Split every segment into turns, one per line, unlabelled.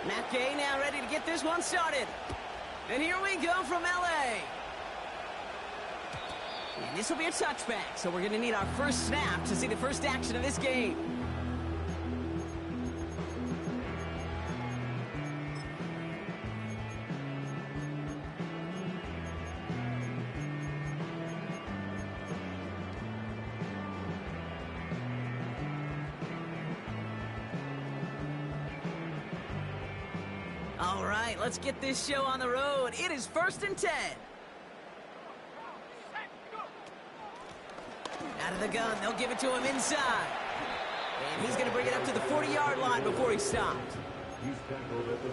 Matt Gay now ready to get this one started. And here we go from L.A. And this will be a touchback, so we're going to need our first snap to see the first action of this game. All right, let's get this show on the road. It is 1st and 10. Out of the gun, they'll give it to him inside. And he's going to bring it up to the 40-yard line before he stopped.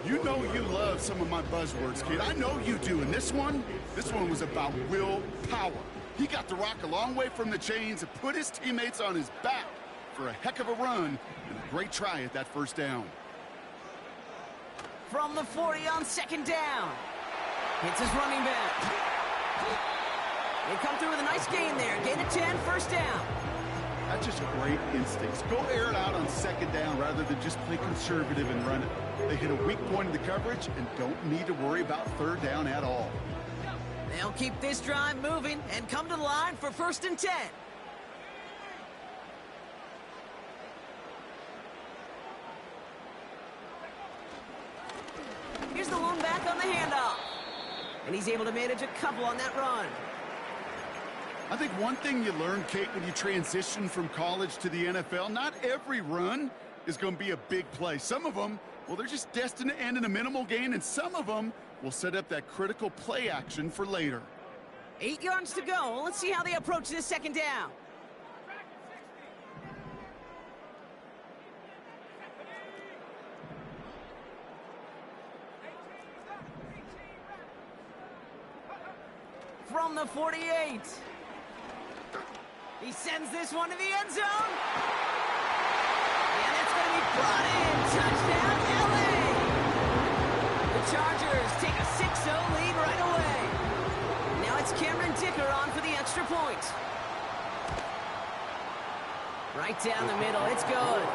You know you love some of my buzzwords, kid. I know you do. And this one was about willpower. He got the rock a long way from the chains and put his teammates on his back for a heck of a run and a great try at that first down.
From the 40 on 2nd down. Hits his running back. They come through with a nice gain there. Gain of 10, 1st down.
That's just great instincts. Go air it out on 2nd down rather than just play conservative and run it. They hit a weak point in the coverage and don't need to worry about 3rd down at all.
They'll keep this drive moving and come to the line for 1st and 10. Here's the lone back on the handoff. And he's able to manage a couple on that run.
I think one thing you learn, Kate, when you transition from college to the NFL, not every run is going to be a big play. Some of them, well, they're just destined to end in a minimal gain, and some of them will set up that critical play action for later.
8 yards to go. Let's see how they approach this 2nd down. From the 48. He sends this one to the end zone. And it's going to be brought in. Touchdown, L.A. The Chargers take a 6-0 lead right away. Now it's Cameron Dicker on for the extra point. Right down the middle. It's good.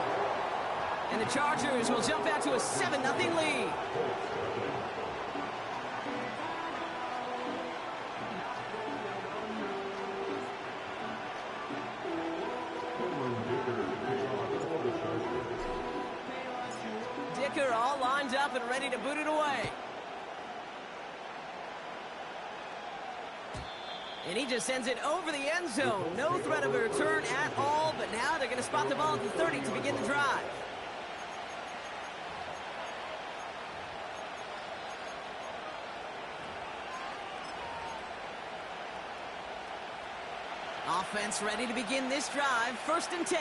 And the Chargers will jump out to a 7-0 lead. Dicker all lined up and ready to boot it away. And he just sends it over the end zone. No threat of a return at all, but now they're going to spot the ball at the 30 to begin the drive. Offense ready to begin this drive. 1st and 10.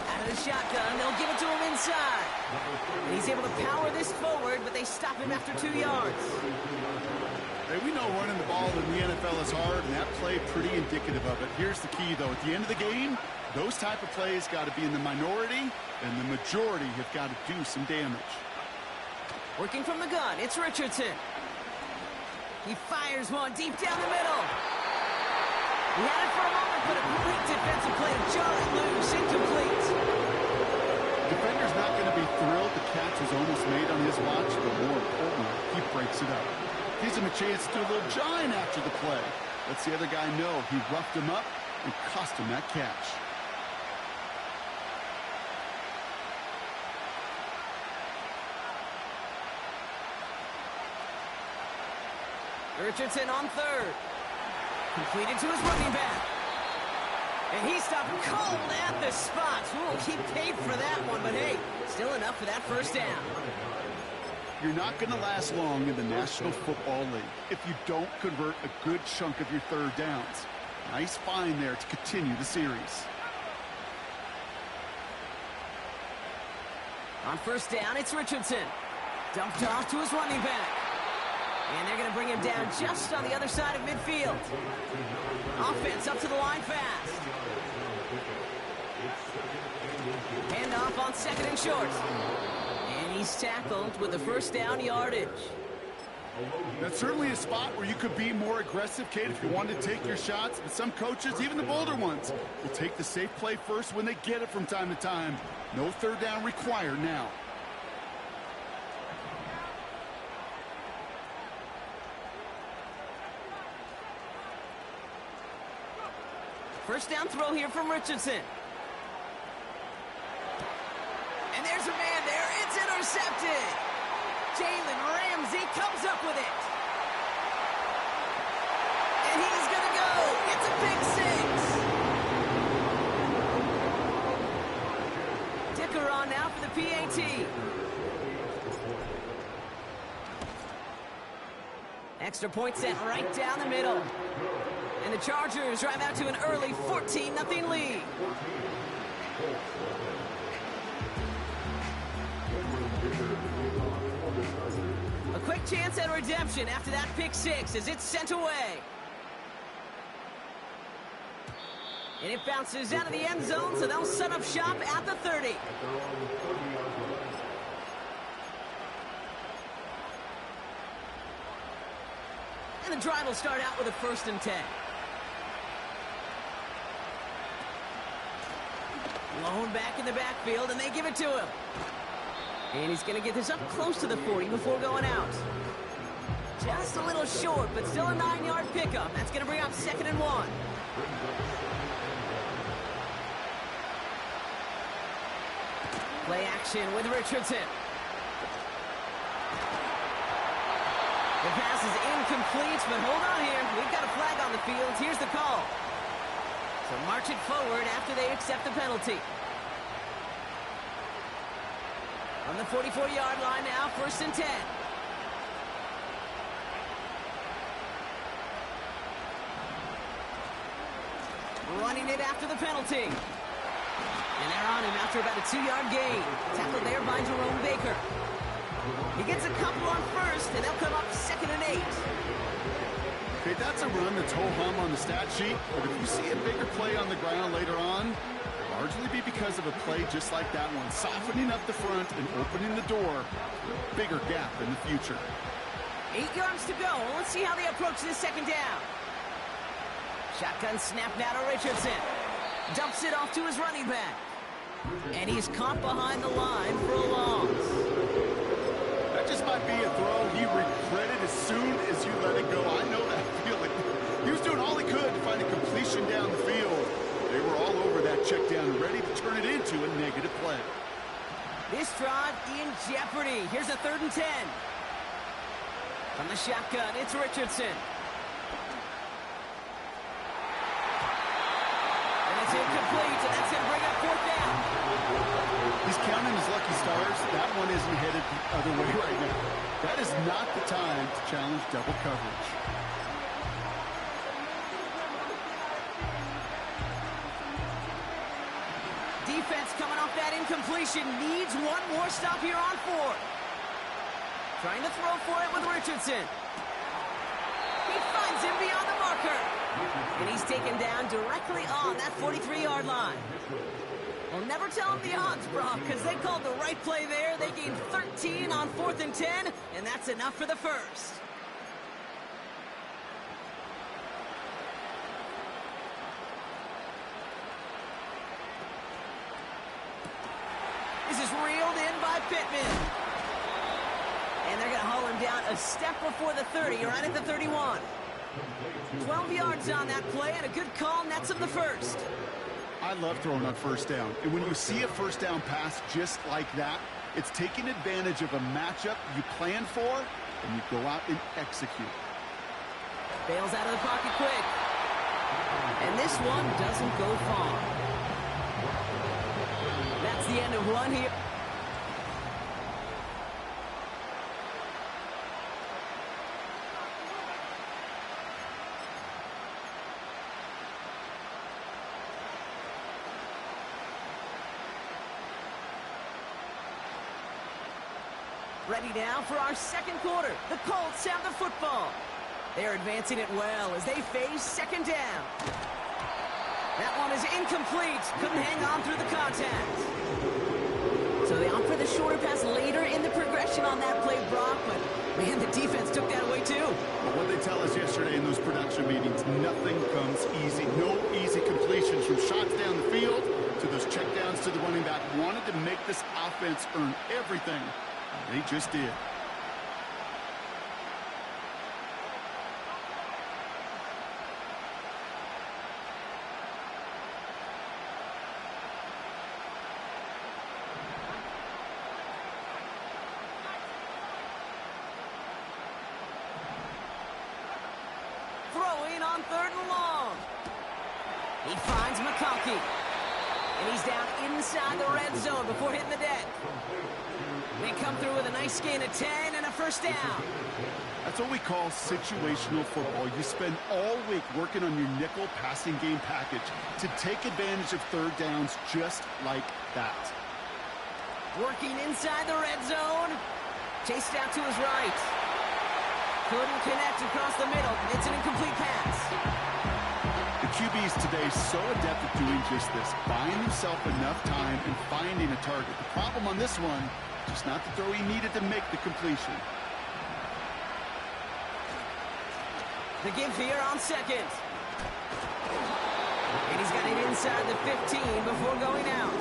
Out of the shotgun, they'll give it to him inside. And he's able to power this forward, but they stop him after 2 yards.
Hey, we know running the ball in the NFL is hard, and that play pretty indicative of it. Here's the key, though. At the end of the game, those type of plays got to be in the minority, and the majority have got to do some damage.
Working from the gun, it's Richardson. He fires one deep down the middle. He had it for a moment, but a great defensive play to jar it loose, incomplete.
Defender's not going to be thrilled the catch was almost made on his watch, but more importantly, he breaks it up. Gives him a chance to do a little jawing after the play. Lets the other guy know he roughed him up and cost him that catch.
Richardson on 3rd. Completed to his running back. And he stopped cold at the spot. Ooh, he paid for that one, but hey, still enough for that 1st down.
You're not going to last long in the National Football League if you don't convert a good chunk of your 3rd downs. Nice find there to continue the series.
On 1st down, it's Richardson. Dumped off to his running back. And they're going to bring him down just on the other side of midfield. Offense up to the line fast. Hand off on 2nd and short. And he's tackled with the 1st down yardage.
That's certainly a spot where you could be more aggressive, Kate, if you wanted to take your shots. But some coaches, even the bolder ones, will take the safe play first when they get it from time to time. No third down required now.
First down throw here from Richardson. And there's a man there. It's intercepted. Jalen Ramsey comes up with it. And he's going to go. It's a big 6. Dicker on now for the PAT. Extra point sent right down the middle. And the Chargers drive out to an early 14-0 lead. A quick chance at redemption after that pick 6 as it's sent away. And it bounces out of the end zone, so they'll set up shop at the 30. And the drive will start out with a 1st and 10. Lone back in the backfield, and they give it to him. And he's going to get this up close to the 40 before going out. Just a little short, but still a 9-yard pickup. That's going to bring up 2nd and 1. Play action with Richardson. The pass is incomplete, but hold on here. We've got a flag on the field. Here's the call. So march it forward after they accept the penalty. On the 44-yard line now, 1st and 10. Running it after the penalty. And they're on him after about a 2-yard gain. Tackled there by Jerome Baker. He gets a couple on 1st, and they'll come up 2nd and 8.
Okay, that's a run that's ho-hum on the stat sheet, but if you see a bigger play on the ground later on, it'll largely be because of a play just like that one, softening up the front and opening the door, bigger gap in the future.
8 yards to go. Let's see how they approach this 2nd down. Shotgun snap now to Richardson. Dumps it off to his running back. And he's caught behind the line for a loss.
That just might be a throw he regretted as soon as you let it go. I know that feeling. He was doing all he could to find a completion down the field. They were all over that check down, ready to turn it into a negative play.
This drive in jeopardy. Here's a 3rd and 10. From the shotgun, it's Richardson. And it's incomplete, and that's going to bring up 4th down.
He's counting his lucky stars. That one isn't headed the other way right now. That is not the time to challenge double coverage.
Defense coming off that incompletion needs one more stop here on 4th. Trying to throw for it with Richardson. He finds him beyond the marker. And he's taken down directly on that 43-yard line. Well, never tell them the odds, Brock, because they called the right play there. They gained 13 on 4th and 10, and that's enough for the 1st. This is reeled in by Pittman. And they're going to haul him down a step before the 30, right at the 31. 12 yards on that play, and a good call nets him the 1st.
I love throwing on 1st down. And when you see a 1st down pass just like that, it's taking advantage of a matchup you plan for, and you go out and execute.
Bails out of the pocket quick. And this one doesn't go far. That's the end of one here. Ready now for our 2nd quarter. The Colts have the football. They're advancing it well as they face 2nd down. That one is incomplete. Couldn't hang on through the contact. So they opt for the shorter pass later in the progression on that play, Brock, but Man, the defense took that away too.
But what they tell us yesterday in those production meetings, nothing comes easy. No easy completions from shots down the field to those checkdowns to the running back. Wanted to make this offense earn everything. They just did.
Throwing on 3rd and long. He finds McConkey. And he's down inside the red zone before hitting the deck. They come through with a nice gain of 10 and a first down.
That's what we call situational football. You spend all week working on your nickel passing game package to take advantage of 3rd downs just like that.
Working inside the red zone. Chased out to his right. Couldn't connect across the middle. It's an incomplete pass.
The QBs today so adept at doing just this, buying himself enough time and finding a target. The problem on this one, just not the throw he needed to make the completion.
The give here on 2nd. And he's got it inside the 15 before going out.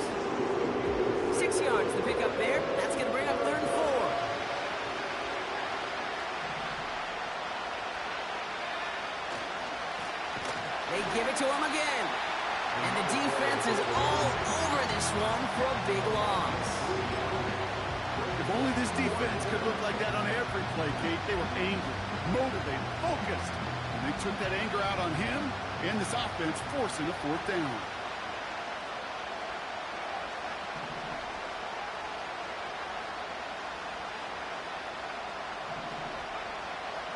6 yards the pickup there. That's going to bring up 3rd and 4. They give it to him again. And the defense is all over this one for a big loss.
If only this defense could look like that on every play, Kate. They were angry, motivated, focused. And they took that anger out on him and this offense, forcing a 4th down.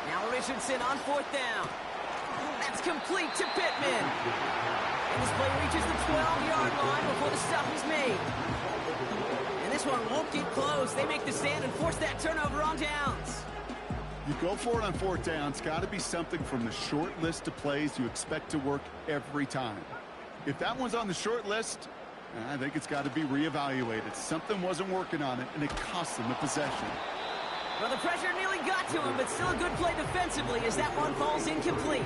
Now Richardson on 4th down. That's complete to Pittman. And this play reaches the 12-yard line before the stop is made. And this one won't get close. They make the stand and force that turnover on downs.
You go for it on 4th down. It's got to be something from the short list of plays you expect to work every time. If that one's on the short list, I think it's got to be reevaluated. Something wasn't working on it, and it cost them a possession.
Well, the pressure nearly got to him, but still a good play defensively as that one falls incomplete.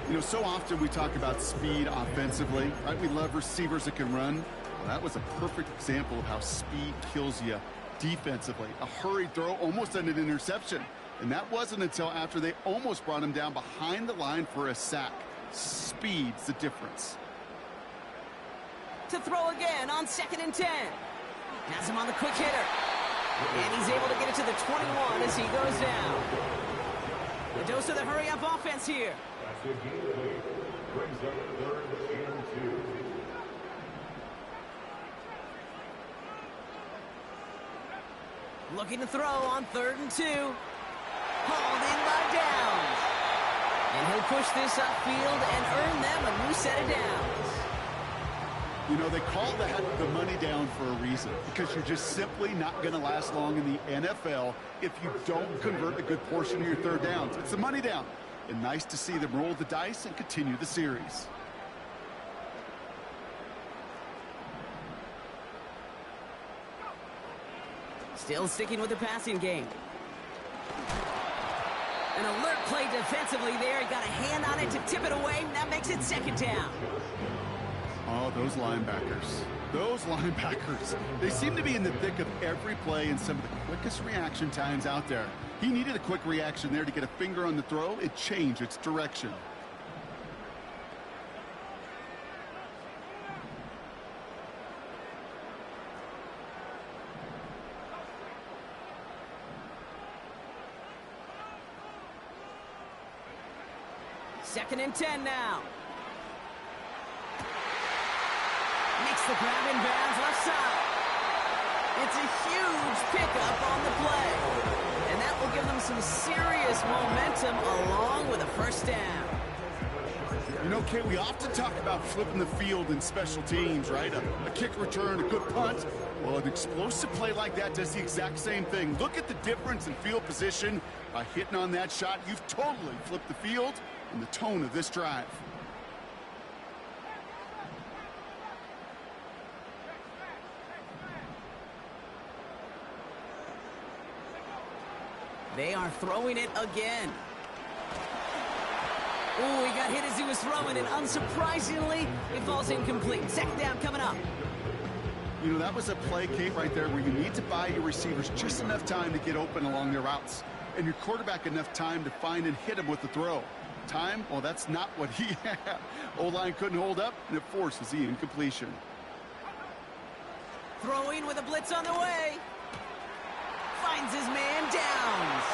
You know, so often we talk about speed offensively, right? We love receivers that can run. Well, that was a perfect example of how speed kills you defensively. A hurried throw, almost an interception. And that wasn't until after they almost brought him down behind the line for a sack. Speed's the difference.
To throw again on 2nd and 10. Has him on the quick hitter. And he's able to get it to the 21 as he goes down. The dose of the hurry-up offense here.
Brings up 3rd and 2.
Looking to throw on 3rd and 2. Hauled in by Downs. And he'll push this upfield and earn them a new set of downs.
You know, they call that the money down for a reason, because you're just simply not going to last long in the NFL if you don't convert a good portion of your 3rd downs. It's the money down. And nice to see them roll the dice and continue the series.
Still sticking with the passing game. An alert play defensively there. He got a hand on it to tip it away. That makes it 2nd down.
Oh, those linebackers. Those linebackers. They seem to be in the thick of every play and some of the quickest reaction times out there. He needed a quick reaction there to get a finger on the throw. It changed its direction.
Second and 10 now. Makes the grab in bounds left side. It's a huge pickup on the play. And that will give them some serious momentum along with a first down.
You know, Kate, we often talk about flipping the field in special teams, right? A kick return, a good punt. Well, an explosive play like that does the exact same thing. Look at the difference in field position. By hitting on that shot, you've totally flipped the field and the tone of this drive.
They are throwing it again. Ooh, he got hit as he was throwing it. Unsurprisingly, it falls incomplete. Second down coming up.
You know, that was a play, Kate, right there, where you need to buy your receivers just enough time to get open along their routes, and your quarterback enough time to find and hit him with the throw. Time? Well, that's not what he had. O-line couldn't hold up, and it forces the incompletion.
Throwing with a blitz on the way. Finds his man, Downs.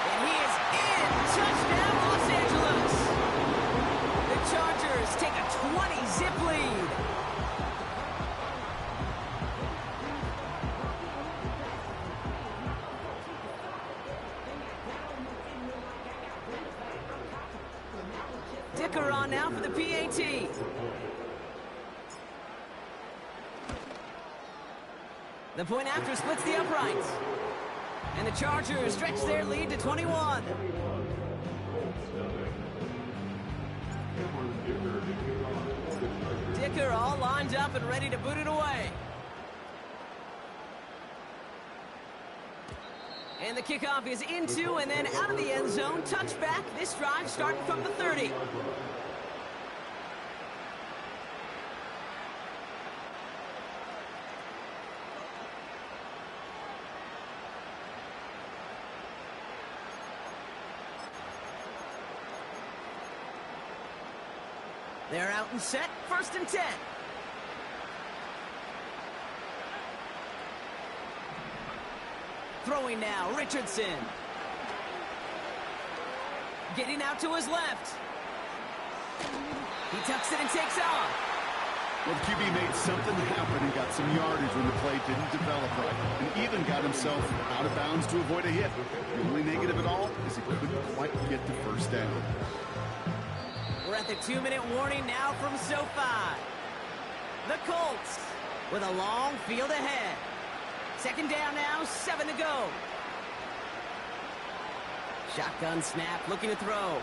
And he is in. Touchdown, Los Angeles. The Chargers take a 20-zip lead. Dicker on now for the PAT. The point after splits the uprights. And the Chargers stretch their lead to 21. Dicker all lined up and ready to boot it away. And the kickoff is into and then out of the end zone. Touchback. This drive starting from the 30. They're out and set. 1st and 10. Throwing now, Richardson. Getting out to his left. He tucks it and takes off.
Well, the QB made something happen and got some yardage when the play didn't develop right, and even got himself out of bounds to avoid a hit. The only negative at all is he couldn't quite get the first down.
We're at the 2-minute warning now from SoFi. The Colts with a long field ahead. 2nd down now, 7 to go. Shotgun snap, looking to throw.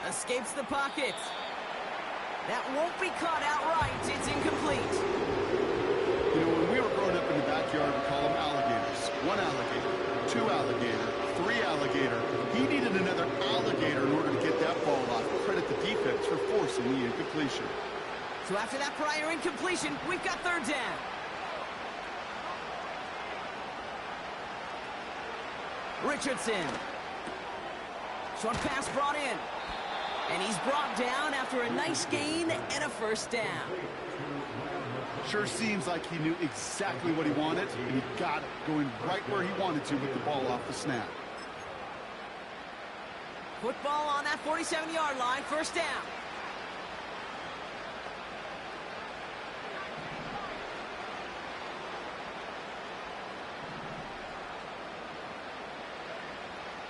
Escapes the pocket. That won't be caught outright. It's incomplete.
You know, when we were growing up in the backyard, we call them alligators. 1 alligator, 2 alligator, 3 alligator. He needed another alligator in order to get that ball off. Credit the defense for forcing the incompletion.
So after that prior incompletion, we've got 3rd down. Richardson. Short pass brought in. And he's brought down after a nice gain and a 1st down.
Sure seems like he knew exactly what he wanted, and he got it, going right where he wanted to with the ball off the snap.
Football on that 47-yard line, 1st down.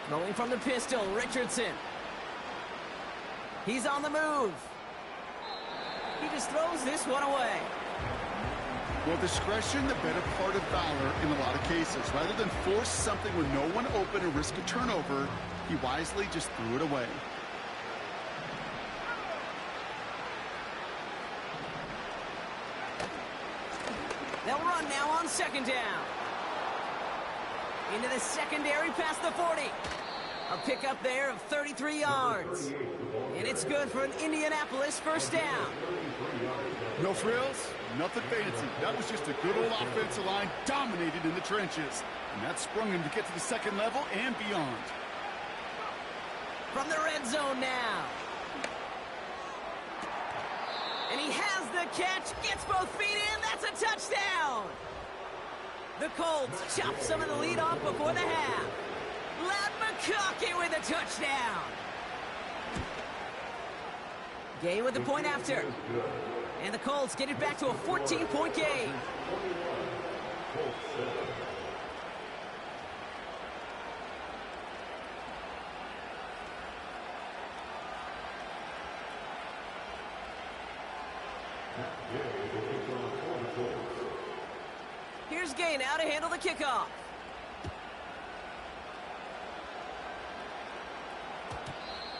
Throwing from the pistol, Richardson. He's on the move. He just throws this one away.
Well, discretion, the better part of valor in a lot of cases. Rather than force something with no one open and risk a turnover, he wisely just threw it away.
They'll run now on 2nd down. Into the secondary past the 40. A pickup there of 33 yards. And it's good for an Indianapolis 1st down.
No frills, nothing fancy. That was just a good old offensive line dominated in the trenches. And that sprung him to get to the 2nd level and beyond.
From the red zone now. And he has the catch, gets both feet in, that's a touchdown! The Colts chop some of the lead off before the half. Lad McConkey with a touchdown. Gay with the point after. And the Colts get it back to a 14-point game. Here's Gay now to handle the kickoff.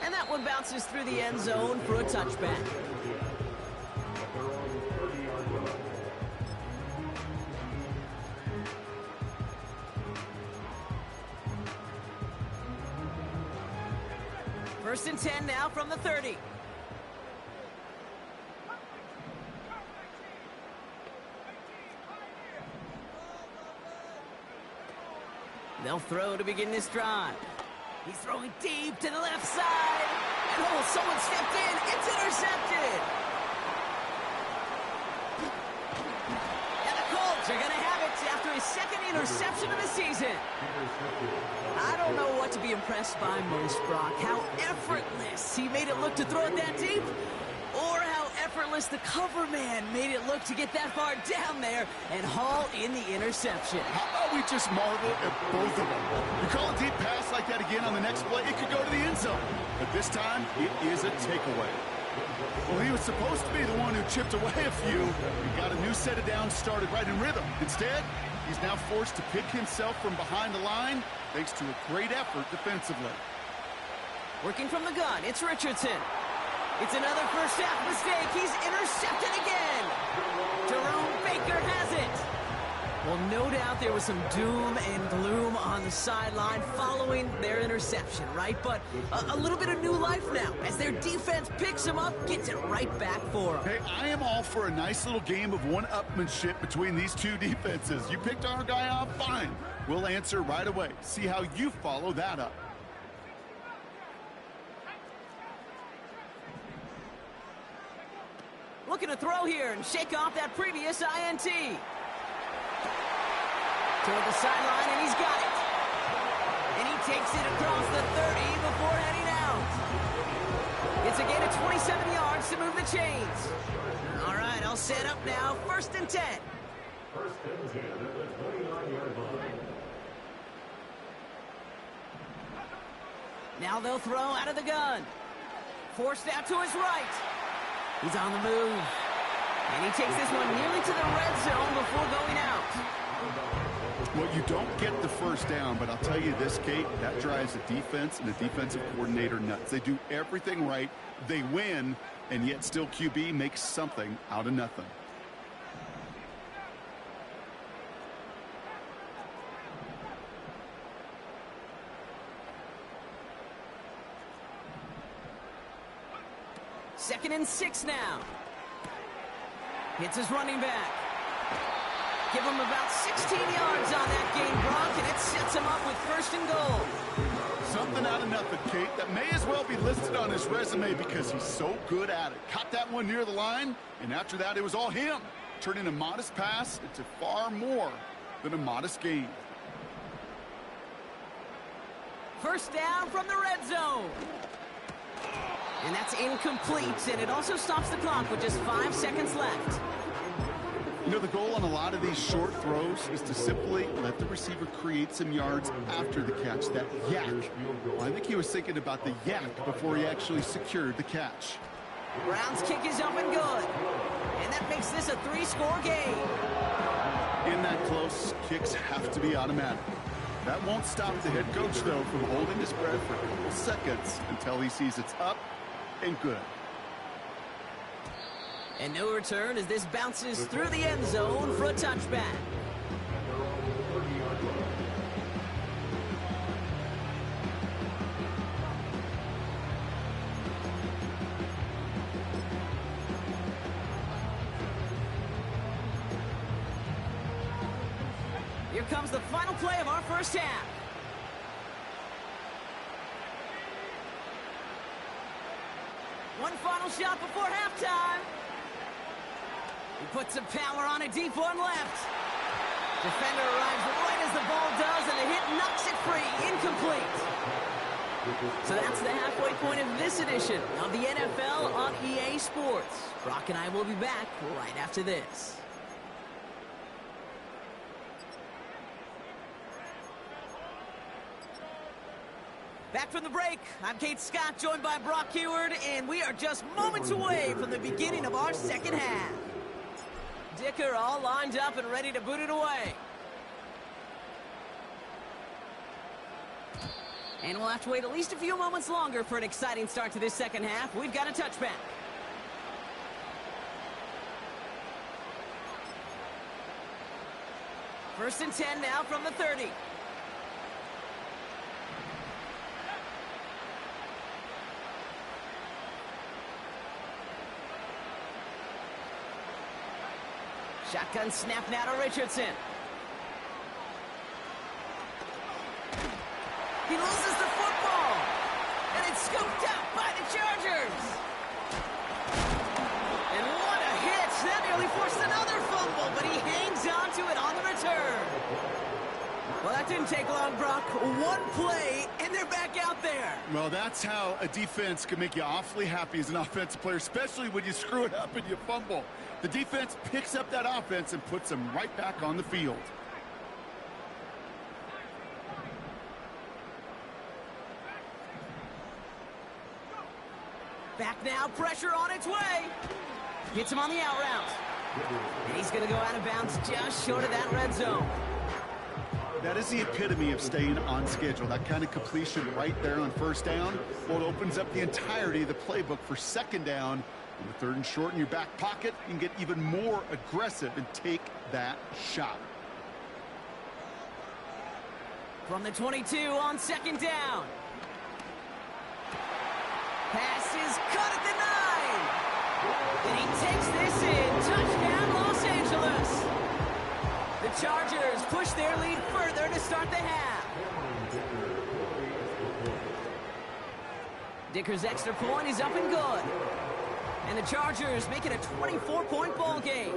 And that one bounces through the end zone for a touchback. First and 10 now from the 30. They'll throw to begin this drive. He's throwing deep to the left side. And oh, someone stepped in. It's intercepted. And the Colts are going to have it after his second interception of the season. I don't know what to be impressed by most, Brock. How effortless he made it look to throw it that deep, or how effortless the cover man made it look to get that far down there and haul in the interception.
How about we just marvel at both of them? You call a deep pass like that again on the next play, it could go to the end zone. But this time, it is a takeaway. Well, he was supposed to be the one who chipped away a few. He got a new set of downs started right in rhythm. Instead, he's now forced to pick himself from behind the line thanks to a great effort defensively.
Working from the gun, it's Richardson. It's another first half mistake. He's intercepted again. Jerome Baker has it. Well, no doubt there was some doom and gloom on the sideline following their interception, right? But a little bit of new life now as their defense picks him up, gets it right back for them.
Hey, I am all for a nice little game of one-upmanship between these two defenses. You picked our guy off, fine. We'll answer right away. See how you follow that up.
Looking to throw here and shake off that previous INT. Toward the sideline, and he's got it. And he takes it across the 30 before heading out. It's a gain of 27 yards to move the chains. All right, I'll set up now. First and 10.
First and 10 at the 29-yard line.
Now they'll throw out of the gun. Forced out to his right. He's on the move. And he takes this one nearly to the red zone before going out.
Well, you don't get the first down, but I'll tell you this, Kate, that drives the defense and the defensive coordinator nuts. They do everything right, they win, and yet still QB makes something out of nothing.
Second and 6 now. Hits his running back. Give him about 16 yards on that gain, Brock, and it sets him up with first and goal.
Something out of nothing, Kate, that may as well be listed on his resume because he's so good at it. Caught that one near the line, and after that, it was all him. Turning a modest pass into far more than a modest gain.
First down from the red zone. And that's incomplete, and it also stops the clock with just 5 seconds left.
You know, the goal on a lot of these short throws is to simply let the receiver create some yards after the catch, that yak. Well, I think he was thinking about the yak before he actually secured the catch.
Brown's kick is up and good. And that makes this a 3-score game.
In that close, kicks have to be automatic. That won't stop the head coach, though, from holding his breath for a couple seconds until he sees it's up and good.
And no return as this bounces through the end zone for a touchback. Here comes the final play of our first half. One final shot before halftime. He puts some power on a deep one left. Defender arrives right as the ball does, and the hit knocks it free. Incomplete. So that's the halfway point of this edition of the NFL on EA Sports. Brock and I will be back right after this. Back from the break, I'm Kate Scott, joined by Brock Heward, and we are just moments away from the beginning of our second half. Dicker all lined up and ready to boot it away. And we'll have to wait at least a few moments longer for an exciting start to this second half. We've got a touchback. First and 10 now from the 30. Shotgun snap now to Richardson. He loses the football. And it's scooped up by the Chargers. And what a hit. That nearly forced another fumble, but he hangs on to it on the return. Well, that didn't take long, Brock. One play, and they're back out there.
Well, that's how a defense can make you awfully happy as an offensive player, especially when you screw it up and you fumble. The defense picks up that offense and puts them right back on the field.
Back now, pressure on its way. Gets him on the out route. And he's going to go out of bounds just short of that red zone.
That is the epitome of staying on schedule. That kind of completion right there on first down. Well, it opens up the entirety of the playbook for second down. On the third and short in your back pocket, you can get even more aggressive and take that shot.
From the 22 on second down. Pass is cut at the 9. And he takes this in. Touchdown, Los Angeles. The Chargers push their lead further to start the half. Dicker's extra point is up and good. And the Chargers make it a 24-point ball game.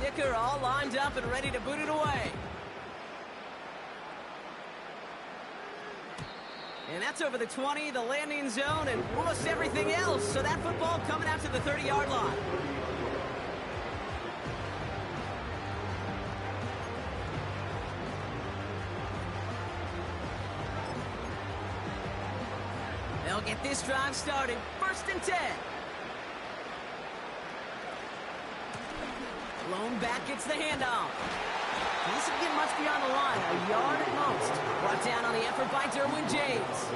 Dicker all lined up and ready to boot it away. And that's over the 20, the landing zone, and almost everything else. So that football coming out to the 30-yard line. They'll get this drive started. 1st and 10. Lone back gets the handoff. He doesn't get much beyond the line, a yard at most. Brought down on the effort by Derwin James.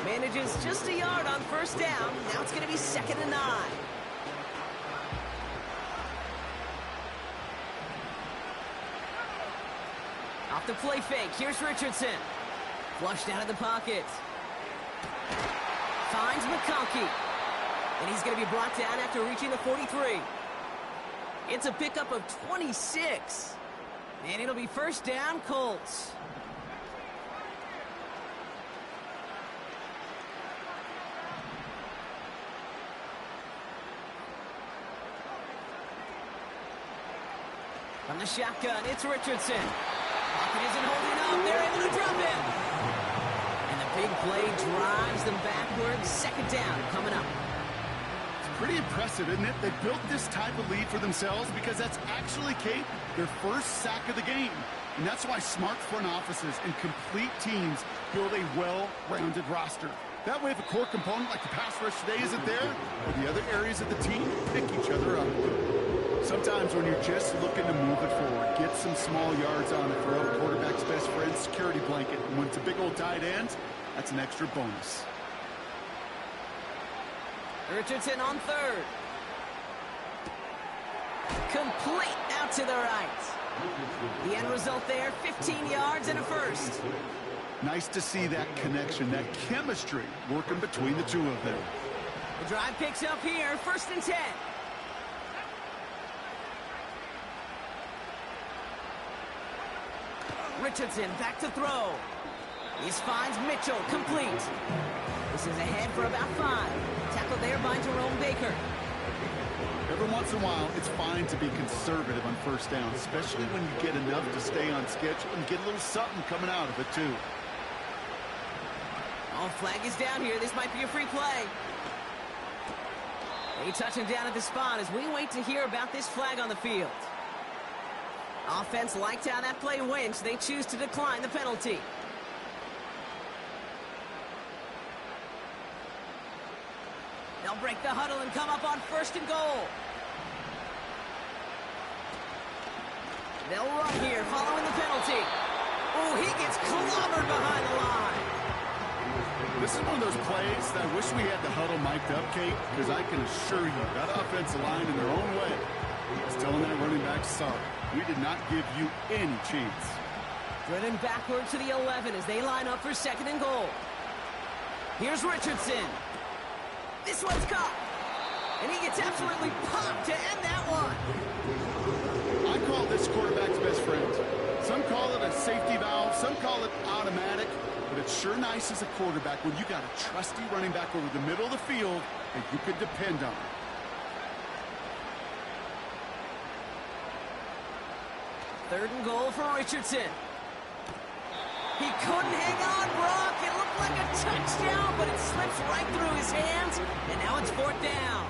Manages just a yard on first down. Now it's going to be 2nd and 9. Off the play fake, here's Richardson. Flushed out of the pocket. Finds McConkey. And he's going to be brought down after reaching the 43. It's a pickup of 26. And it'll be 1st down, Colts. From the shotgun, it's Richardson. Pocket isn't holding up. They're able to drop him. And the big play drives them backwards. 2nd down coming up.
Pretty impressive, isn't it? They built this type of lead for themselves because that's actually, Kate, their first sack of the game. And that's why smart front offices and complete teams build a well-rounded roster. That way, if a core component like the pass rush today isn't there, or the other areas of the team pick each other up. Sometimes when you're just looking to move it forward, get some small yards on it, throw a quarterback's best friend security blanket. And when it's a big old tight end, that's an extra bonus.
Richardson on 3rd. Complete out to the right. The end result there, 15 yards and a 1st.
Nice to see that connection, that chemistry working between the two of them.
The drive picks up here, 1st and 10. Richardson back to throw. He finds Mitchell, complete. This is ahead for about 5. Tackled there by Jerome Baker.
Every once in a while, it's fine to be conservative on first down, especially when you get enough to stay on schedule and get a little something coming out of it, too.
Oh, flag is down here. This might be a free play. They touch him down at the spot as we wait to hear about this flag on the field. Offense liked how that play went. They choose to decline the penalty. They'll break the huddle and come up on 1st and goal. They'll run here following the penalty. Oh, he gets clobbered behind the line.
This is one of those plays that I wish we had the huddle mic'd up, Kate, because I can assure you that offensive line in their own way is telling that running back, sorry, we did not give you any chance.
Driven backward to the 11 as they line up for 2nd and goal. Here's Richardson. This one's caught. And he gets absolutely popped to end that one.
I call this quarterback's best friend. Some call it a safety valve, some call it automatic, but it's sure nice as a quarterback when you got a trusty running back over the middle of the field that you could depend on.
Third and goal for Richardson. He couldn't hang on, Brock. It looked like a touchdown, but it slips right through his hands, and now it's 4th down.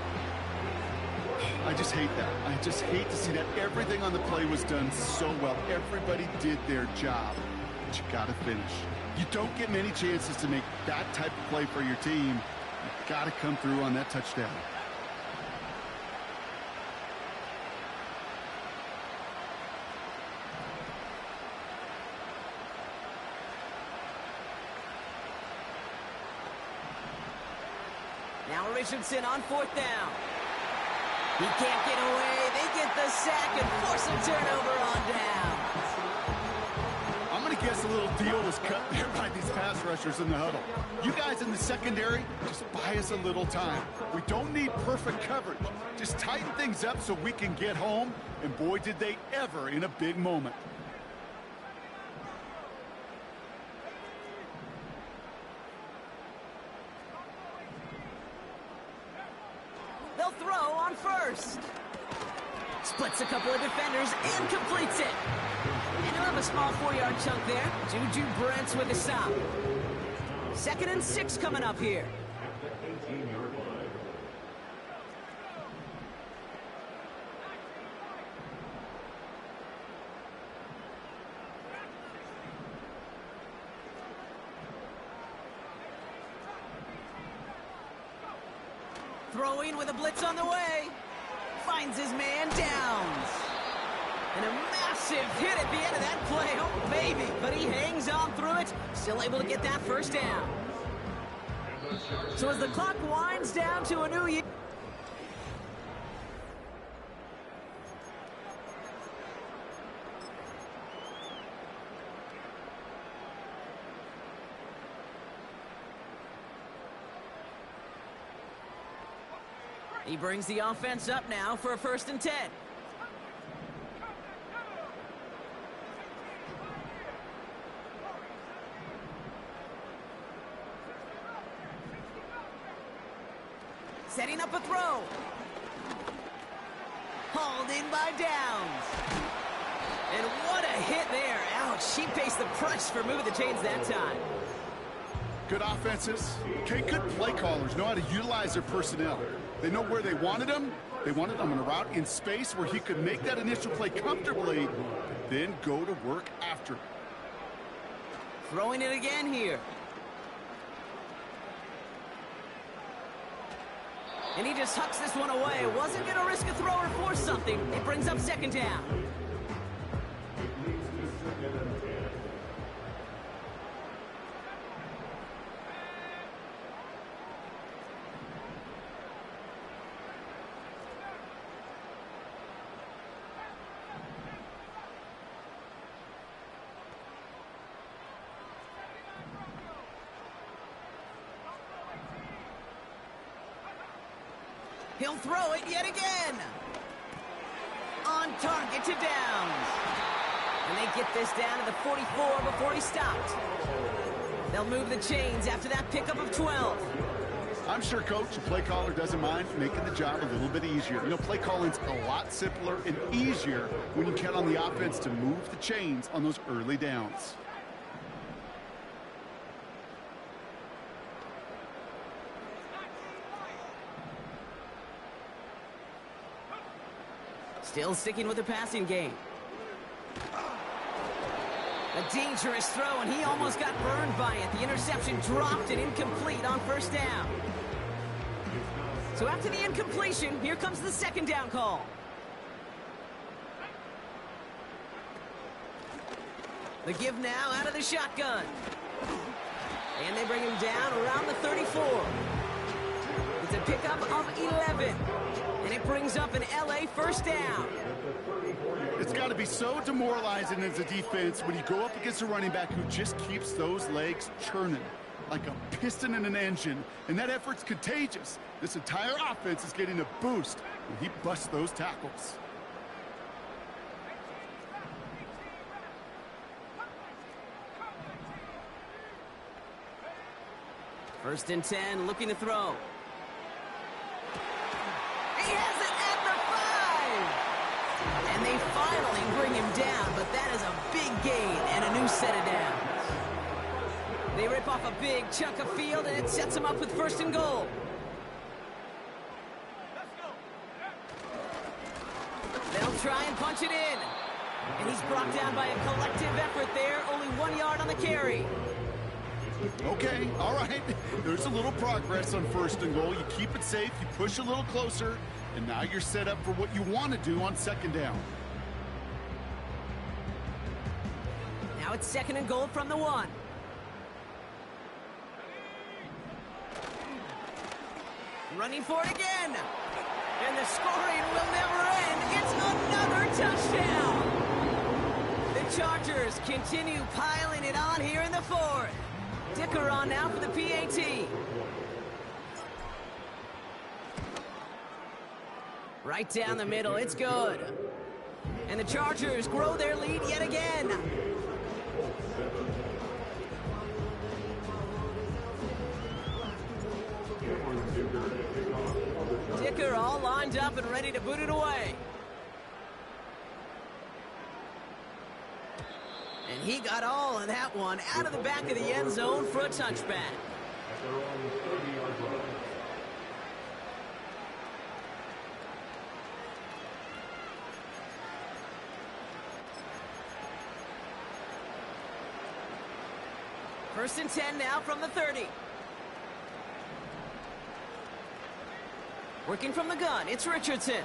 I just hate that. I just hate to see that. Everything on the play was done so well. Everybody did their job, but you got to finish. You don't get many chances to make that type of play for your team. You got to come through on that touchdown.
Now Richardson on 4th down. He can't get away. They get the sack and force a turnover on down.
I'm going to guess a little deal was cut there by these pass rushers in the huddle. You guys in the secondary, just buy us a little time. We don't need perfect coverage. Just tighten things up so we can get home. And boy, did they ever in a big moment.
They'll throw on 1st. Splits a couple of defenders and completes it. And he'll have a small 4-yard chunk there. Juju Brents with a stop. 2nd and 6 coming up here.
At the 18-yard line.
Throwing with a blitz on the way. Finds his man Downs. And a massive hit at the end of that play. Oh, baby. But he hangs on through it. Still able to get that 1st down. So as the clock winds down to a new year. He brings the offense up now for a 1st and 10. Setting up a throw. Hauled in by Downs. And what a hit there. Ouch, she faced the press for moving the chains that time.
Good offenses. Okay, good play callers know how to utilize their personnel. They know where they wanted him. They wanted him in a route in space where he could make that initial play comfortably, but then go to work after it.
Throwing it again here. And he just hucks this one away. Wasn't going to risk a throw or force something. It brings up 2nd down. He'll throw it yet again. On target to Downs. And they get this down to the 44 before he stopped. They'll move the chains after that pickup of 12.
I'm sure, Coach, the play caller doesn't mind making the job a little bit easier. You know, play calling's a lot simpler and easier when you count on the offense to move the chains on those early downs.
Still sticking with the passing game. A dangerous throw, and he almost got burned by it. The interception dropped and incomplete on 1st down. So after the incompletion, here comes the 2nd down call. The give now out of the shotgun. And they bring him down around the 34. It's a pickup of 11. And it brings up an LA first down.
It's got to be so demoralizing as a defense when you go up against a running back who just keeps those legs churning like a piston in an engine, and that effort's contagious. This entire offense is getting a boost when he busts those tackles.
First and 10, looking to throw. He has it at the 5! And they finally bring him down, but that is a big gain and a new set of downs. They rip off a big chunk of field, and it sets them up with first and goal. They'll try and punch it in. And he's brought down by a collective effort there, only 1 yard on the carry.
Okay, all right. There's a little progress on first and goal. You keep it safe, you push a little closer, and now you're set up for what you want to do on second down.
Now it's second and goal from the 1. Running for it again. And the scoring will never end. It's another touchdown. The Chargers continue piling it on here in the 4th. Dicker on now for the PAT. Right down the middle, it's good. And the Chargers grow their lead yet again. Dicker all lined up and ready to boot it away. And he got all of that one out of the back of the end zone for a touchback. First and 10 now from the 30. Working from the gun, it's Richardson.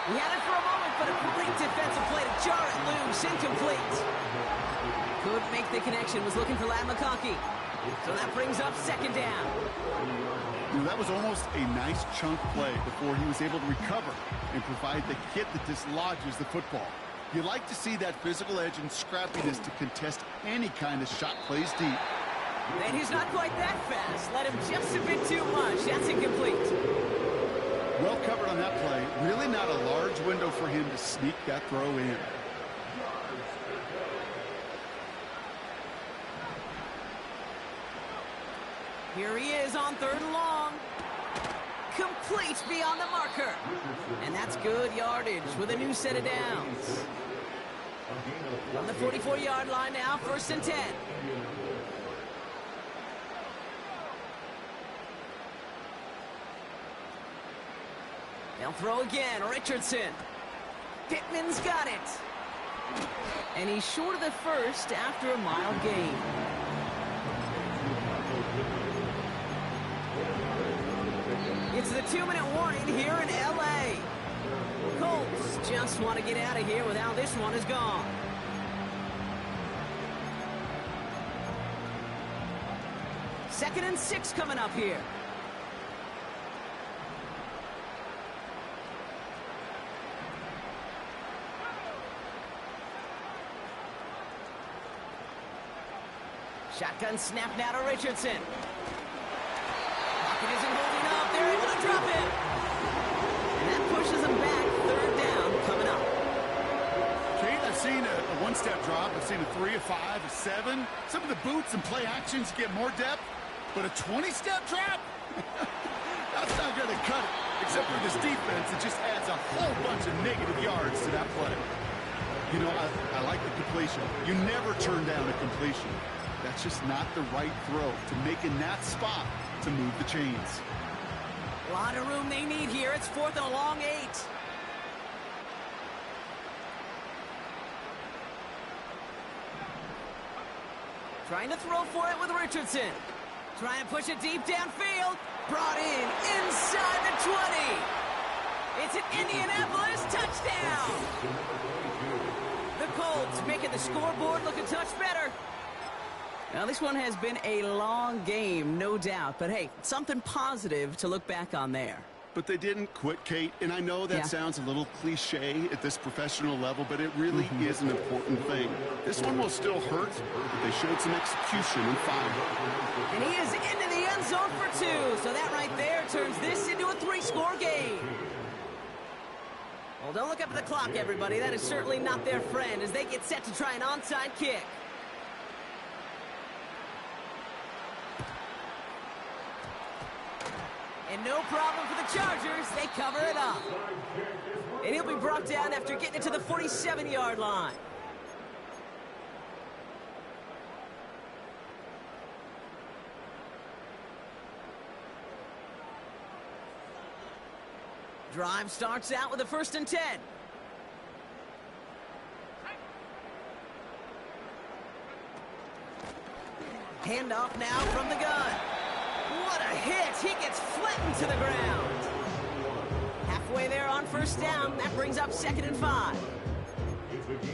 He had it for a moment, but a great defensive play to jar it loose, incomplete. Couldn't make the connection, was looking for Lad McConkey. So that brings up second down.
That was almost a nice chunk play before he was able to recover and provide the hit that dislodges the football. You like to see that physical edge and scrappiness to contest any kind of shot plays deep.
And he's not quite that fast. Let him just a bit too much. That's incomplete.
Well covered on that play. Really not a large window for him to sneak that throw in.
Here he is on 3rd and long. Complete beyond the marker. And that's good yardage with a new set of downs. On the 44-yard line now, 1st and 10. They'll throw again, Richardson. Pittman's got it. And he's short of the first after a mild gain. It's the 2-minute warning here in LA. Colts just want to get out of here with how this one is gone. Second and 6 coming up here. Shotgun snap now to Richardson. Pocket isn't holding up. They're able to drop it. And that pushes them back. 3rd down coming up.
Kate, I've seen a one-step drop. I've seen a 3, a 5, a 7. Some of the boots and play actions get more depth. But a 20-step drop? That's not going to cut it. Except for this defense, it just adds a whole bunch of negative yards to that play. You know, I like the completion. You never turn down a completion. That's just not the right throw to make in that spot to move the chains.
A lot of room they need here. It's 4th and a long 8. Trying to throw for it with Richardson. Trying to push it deep downfield. Brought in inside the 20. It's an Indianapolis touchdown. The Colts making the scoreboard look a touch better. Now, this one has been a long game, no doubt. But, hey, something positive to look back on there.
But they didn't quit, Kate, and I know that sounds a little cliche at this professional level, but it really is an important thing. This one will still hurt, but they showed some execution and fire.
And he is into the end zone for 2. So that right there turns this into a 3-score game. Well, don't look up at the clock, everybody. That is certainly not their friend as they get set to try an onside kick. And no problem for the Chargers. They cover it up. And he'll be brought down after getting it to the 47-yard line. Drive starts out with a 1st and 10. Handoff now from the gun. What a hit! He gets flattened to the ground. Halfway there on 1st down. That brings up 2nd and 5.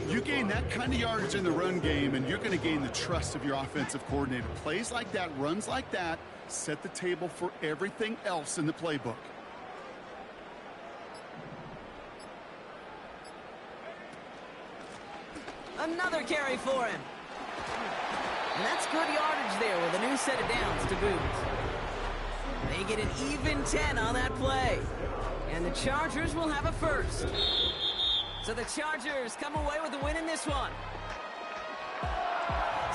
You gain that kind of yardage in the run game, and you're going to gain the trust of your offensive coordinator. Plays like that, runs like that, set the table for everything else in the playbook.
Another carry for him. And that's good yardage there with a new set of downs to boot. They get an even 10 on that play. And the Chargers will have a 1st. So the Chargers come away with the win in this one.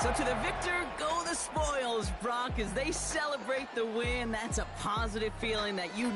So to the victor go the spoils, Brock, as they celebrate the win. That's a positive feeling that you